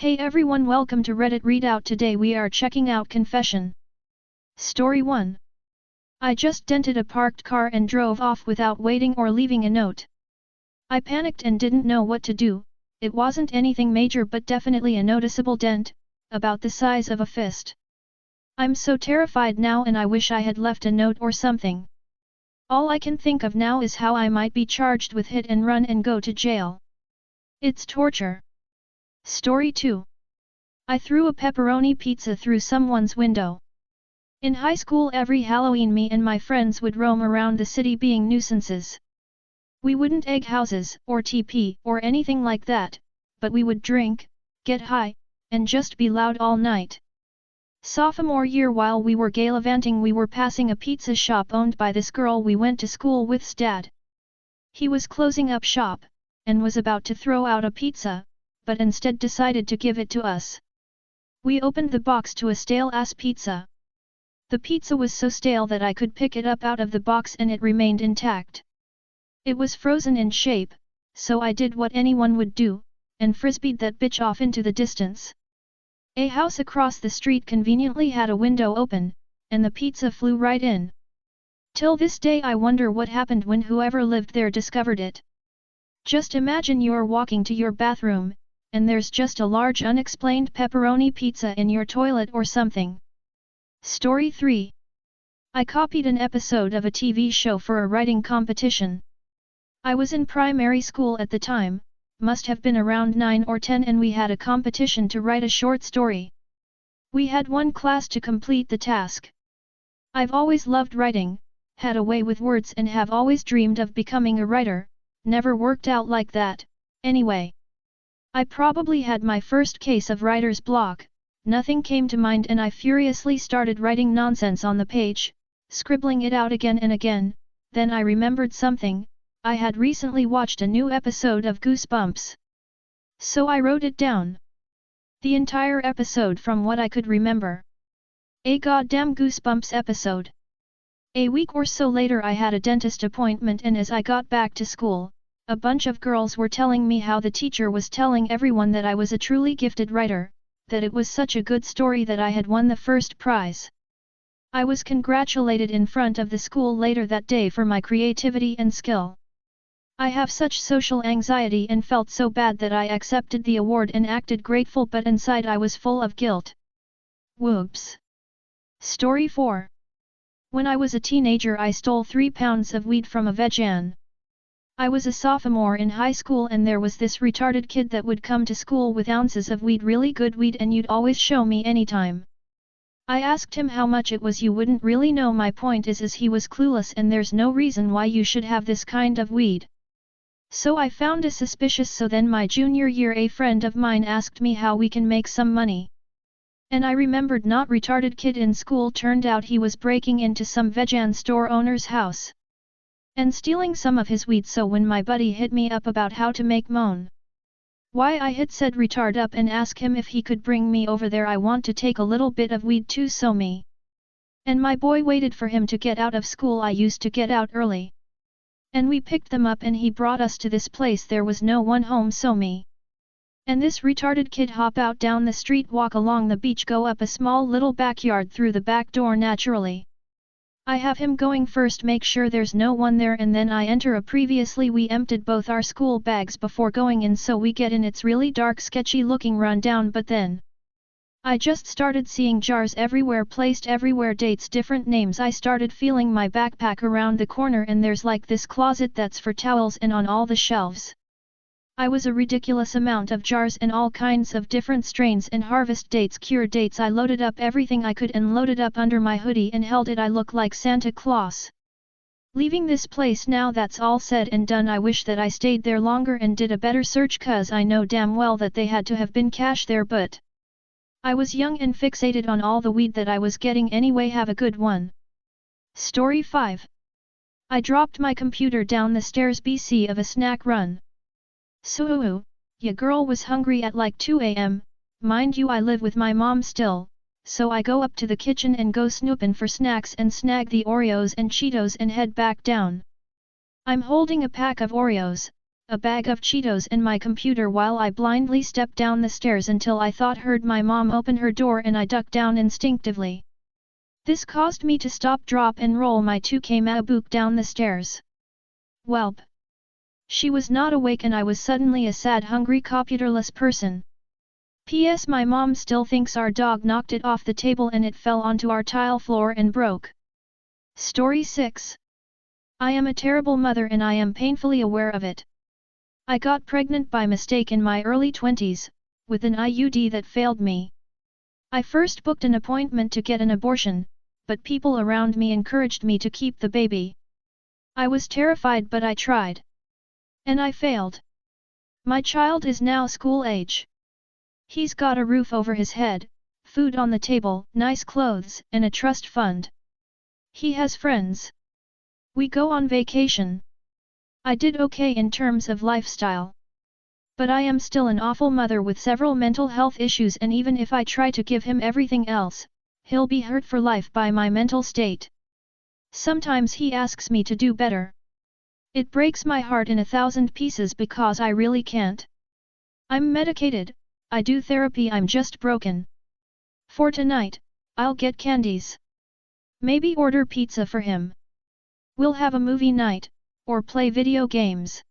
Hey everyone, welcome to Reddit Readout. Today we are checking out Confession. Story 1. I just dented a parked car and drove off without waiting or leaving a note. I panicked and didn't know what to do. It wasn't anything major but definitely a noticeable dent, about the size of a fist. I'm so terrified now and I wish I had left a note or something. All I can think of now is how I might be charged with hit and run and go to jail. It's torture. Story 2. I threw a pepperoni pizza through someone's window. In high school every Halloween me and my friends would roam around the city being nuisances. We wouldn't egg houses, or TP, or anything like that, but we would drink, get high, and just be loud all night. Sophomore year while we were gallivanting we were passing a pizza shop owned by this girl we went to school with's dad. He was closing up shop, and was about to throw out a pizza, but instead decided to give it to us. We opened the box to a stale-ass pizza. The pizza was so stale that I could pick it up out of the box and it remained intact. It was frozen in shape, so I did what anyone would do, and frisbeed that bitch off into the distance. A house across the street conveniently had a window open, and the pizza flew right in. Till this day I wonder what happened when whoever lived there discovered it. Just imagine you're walking to your bathroom, and there's just a large unexplained pepperoni pizza in your toilet or something. Story 3. I copied an episode of a TV show for a writing competition. I was in primary school at the time, must have been around 9 or 10, and we had a competition to write a short story. We had one class to complete the task. I've always loved writing, had a way with words and have always dreamed of becoming a writer, never worked out like that, anyway. I probably had my first case of writer's block, nothing came to mind and I furiously started writing nonsense on the page, scribbling it out again and again. Then I remembered something. I had recently watched a new episode of Goosebumps. So I wrote it down. The entire episode from what I could remember. A goddamn Goosebumps episode. A week or so later I had a dentist appointment, and as I got back to school, a bunch of girls were telling me how the teacher was telling everyone that I was a truly gifted writer, that it was such a good story that I had won the first prize. I was congratulated in front of the school later that day for my creativity and skill. I have such social anxiety and felt so bad that I accepted the award and acted grateful, but inside I was full of guilt. Whoops. Story 4. When I was a teenager I stole 3 pounds of weed from a vegan. I was a sophomore in high school and there was this retarded kid that would come to school with ounces of weed, really good weed, and you'd always show me anytime. I asked him how much it was. You wouldn't really know. My point is he was clueless and there's no reason why you should have this kind of weed. So I found it suspicious, so then my junior year a friend of mine asked me how we can make some money. And I remembered not retarded kid in school, turned out he was breaking into some vegan store owner's house and stealing some of his weed. So when my buddy hit me up about how to make moan, why I had said retard up and ask him if he could bring me over there. I want to take a little bit of weed too, so me and my boy waited for him to get out of school. I used to get out early. And we picked them up and he brought us to this place. There was no one home, so me and this retarded kid hop out down the street, walk along the beach, go up a small little backyard through the back door naturally. I have him going first, make sure there's no one there, and then I enter a previously we emptied both our school bags before going in, so we get in. It's really dark, sketchy looking, run down, but then I just started seeing jars everywhere, placed everywhere, dates, different names. I started feeling my backpack around the corner and there's like this closet that's for towels, and on all the shelves I was a ridiculous amount of jars and all kinds of different strains and harvest dates, cure dates. I loaded up everything I could and loaded up under my hoodie and held it. I look like Santa Claus. Leaving this place now that's all said and done. I wish that I stayed there longer and did a better search, cause I know damn well that they had to have been cash there, but I was young and fixated on all the weed that I was getting anyway. Have a good one. Story 5. I dropped my computer down the stairs BC of a snack run. So, ya girl was hungry at like 2 AM, mind you I live with my mom still, so I go up to the kitchen and go snoopin' for snacks and snag the Oreos and Cheetos and head back down. I'm holding a pack of Oreos, a bag of Cheetos and my computer while I blindly stepped down the stairs until I thought heard my mom open her door and I ducked down instinctively. This caused me to stop, drop and roll my 2K MacBook down the stairs. Welp. She was not awake and I was suddenly a sad, hungry, computerless person. P.S. My mom still thinks our dog knocked it off the table and it fell onto our tile floor and broke. Story 6. I am a terrible mother and I am painfully aware of it. I got pregnant by mistake in my early 20s, with an IUD that failed me. I first booked an appointment to get an abortion, but people around me encouraged me to keep the baby. I was terrified but I tried. And I failed. My child is now school age. He's got a roof over his head, food on the table, nice clothes, and a trust fund. He has friends. We go on vacation. I did okay in terms of lifestyle. But I am still an awful mother with several mental health issues, and even if I try to give him everything else, he'll be hurt for life by my mental state. Sometimes he asks me to do better. It breaks my heart in 1,000 pieces because I really can't. I'm medicated, I do therapy, I'm just broken. For tonight, I'll get candies. Maybe order pizza for him. We'll have a movie night, or play video games.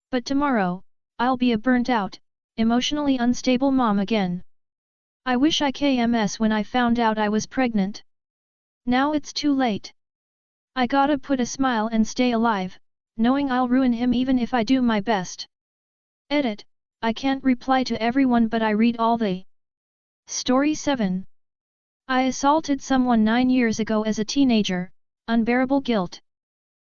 But tomorrow, I'll be a burnt out, emotionally unstable mom again. I wish I KMS when I found out I was pregnant. Now it's too late. I gotta put a smile and stay alive, knowing I'll ruin him even if I do my best. Edit. I can't reply to everyone but I read all the. Story 7. I assaulted someone 9 years ago as a teenager, unbearable guilt.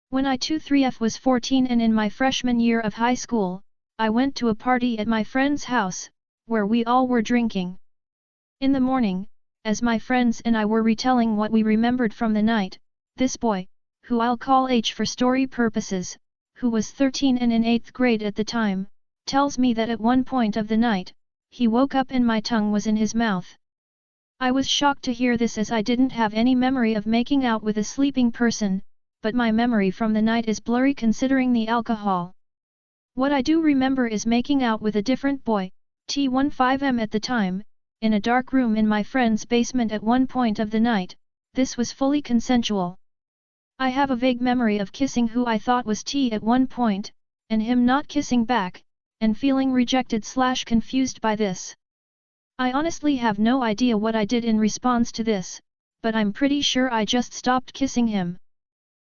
When I 3F was 14 and in my freshman year of high school, I went to a party at my friend's house, where we all were drinking. In the morning, as my friends and I were retelling what we remembered from the night, this boy, who I'll call H for story purposes, who was 13 and in 8th grade at the time, tells me that at one point of the night, he woke up and my tongue was in his mouth. I was shocked to hear this as I didn't have any memory of making out with a sleeping person, but my memory from the night is blurry considering the alcohol. What I do remember is making out with a different boy, T15M at the time, in a dark room in my friend's basement at one point of the night. This was fully consensual. I have a vague memory of kissing who I thought was T at one point, and him not kissing back, and feeling rejected/confused by this. I honestly have no idea what I did in response to this, but I'm pretty sure I just stopped kissing him.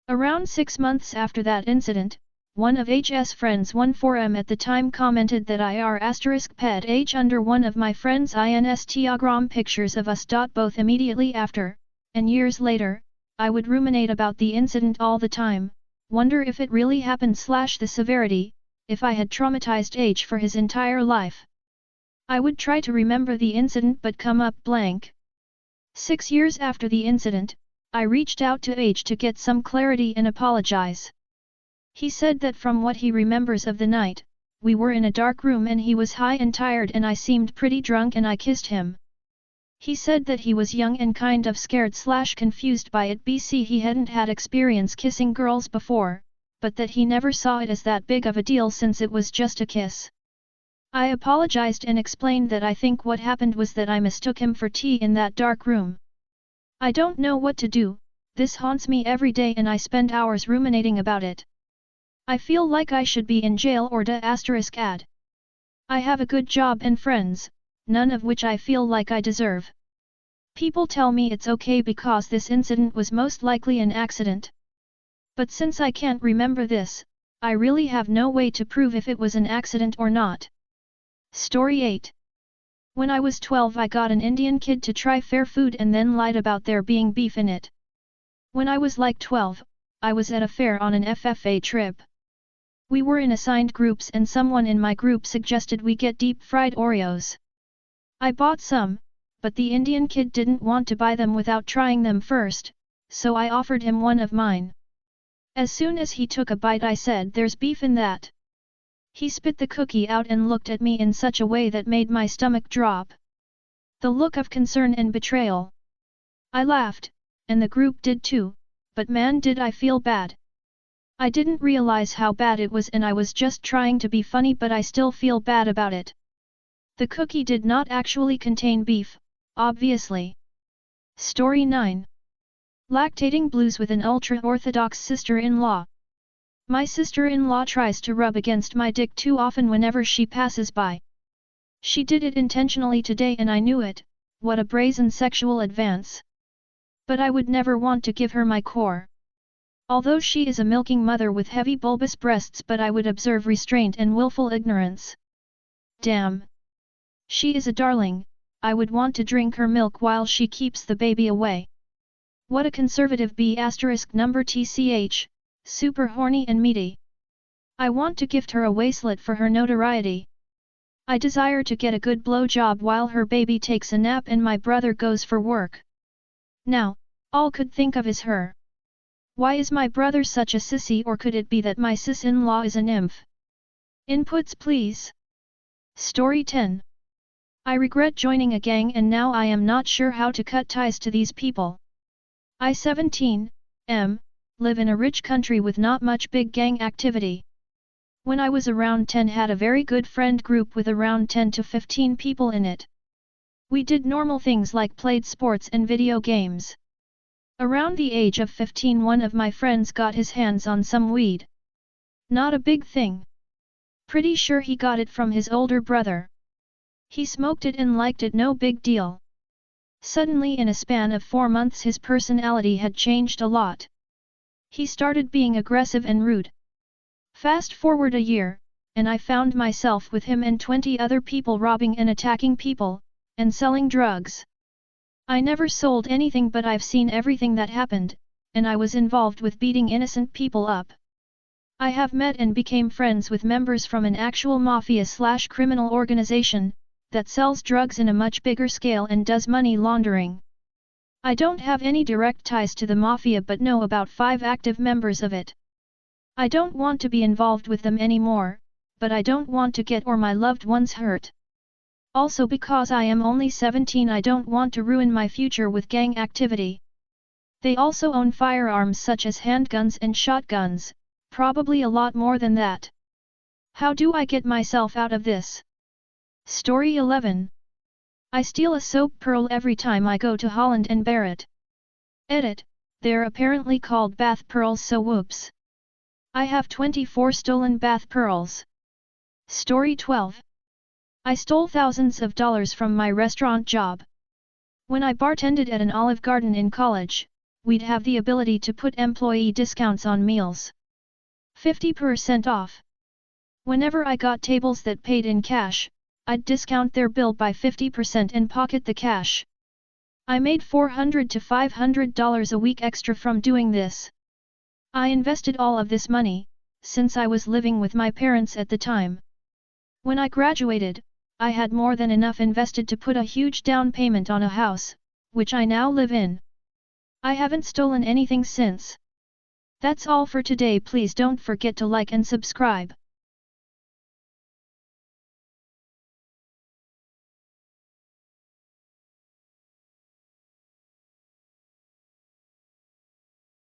Around 6 months after that incident, one of H's friends 14M at the time commented that IR*ped H under one of my friend's Instagram pictures of us. Both immediately after, and years later, I would ruminate about the incident all the time, wonder if it really happened/the severity, if I had traumatized H for his entire life. I would try to remember the incident but come up blank. 6 years after the incident, I reached out to H to get some clarity and apologize. He said that from what he remembers of the night, we were in a dark room and he was high and tired and I seemed pretty drunk and I kissed him. He said that he was young and kind of scared/confused by it. He hadn't had experience kissing girls before, but that he never saw it as that big of a deal since it was just a kiss. I apologized and explained that I think what happened was that I mistook him for T in that dark room. I don't know what to do, this haunts me every day and I spend hours ruminating about it. I feel like I should be in jail or *ad. I have a good job and friends, none of which I feel like I deserve. People tell me it's okay because this incident was most likely an accident. But since I can't remember this, I really have no way to prove if it was an accident or not. Story 8. When I was 12 I got an Indian kid to try fair food and then lied about there being beef in it. When I was like 12, I was at a fair on an FFA trip. We were in assigned groups and someone in my group suggested we get deep-fried Oreos. I bought some, but the Indian kid didn't want to buy them without trying them first, so I offered him one of mine. As soon as he took a bite I said, "There's beef in that." He spit the cookie out and looked at me in such a way that made my stomach drop. The look of concern and betrayal. I laughed, and the group did too, but man did I feel bad. I didn't realize how bad it was and I was just trying to be funny, but I still feel bad about it. The cookie did not actually contain beef, obviously. Story 9. Lactating blues with an ultra-orthodox sister-in-law. My sister-in-law tries to rub against my dick too often whenever she passes by. She did it intentionally today and I knew it. What a brazen sexual advance. But I would never want to give her my core. Although she is a milking mother with heavy bulbous breasts, but I would observe restraint and willful ignorance. Damn. She is a darling, I would want to drink her milk while she keeps the baby away. What a conservative B*number TCH, super horny and meaty. I want to gift her a waistlet for her notoriety. I desire to get a good blowjob while her baby takes a nap and my brother goes for work. Now, all could think of is her. Why is my brother such a sissy, or could it be that my sis-in-law is a nymph? Inputs please. Story 10. I regret joining a gang and now I am not sure how to cut ties to these people. I 17, live in a rich country with not much big gang activity. When I was around 10 had a very good friend group with around 10 to 15 people in it. We did normal things like played sports and video games. Around the age of 15 one of my friends got his hands on some weed. Not a big thing. Pretty sure he got it from his older brother. He smoked it and liked it, no big deal. Suddenly in a span of 4 months his personality had changed a lot. He started being aggressive and rude. Fast forward a year, and I found myself with him and 20 other people robbing and attacking people, and selling drugs. I never sold anything, but I've seen everything that happened, and I was involved with beating innocent people up. I have met and became friends with members from an actual mafia/criminal organization, that sells drugs in a much bigger scale and does money laundering. I don't have any direct ties to the mafia but know about 5 active members of it. I don't want to be involved with them anymore, but I don't want to get or my loved ones hurt. Also because I am only 17 I don't want to ruin my future with gang activity. They also own firearms such as handguns and shotguns, probably a lot more than that. How do I get myself out of this? Story 11. I steal a soap pearl every time I go to Holland and Barrett. Edit, they're apparently called bath pearls, so whoops. I have 24 stolen bath pearls. Story 12. I stole thousands of dollars from my restaurant job. When I bartended at an Olive Garden in college, we'd have the ability to put employee discounts on meals. 50% off. Whenever I got tables that paid in cash, I'd discount their bill by 50% and pocket the cash. I made $400 to $500 a week extra from doing this. I invested all of this money, since I was living with my parents at the time. When I graduated, I had more than enough invested to put a huge down payment on a house, which I now live in. I haven't stolen anything since. That's all for today. Please don't forget to like and subscribe.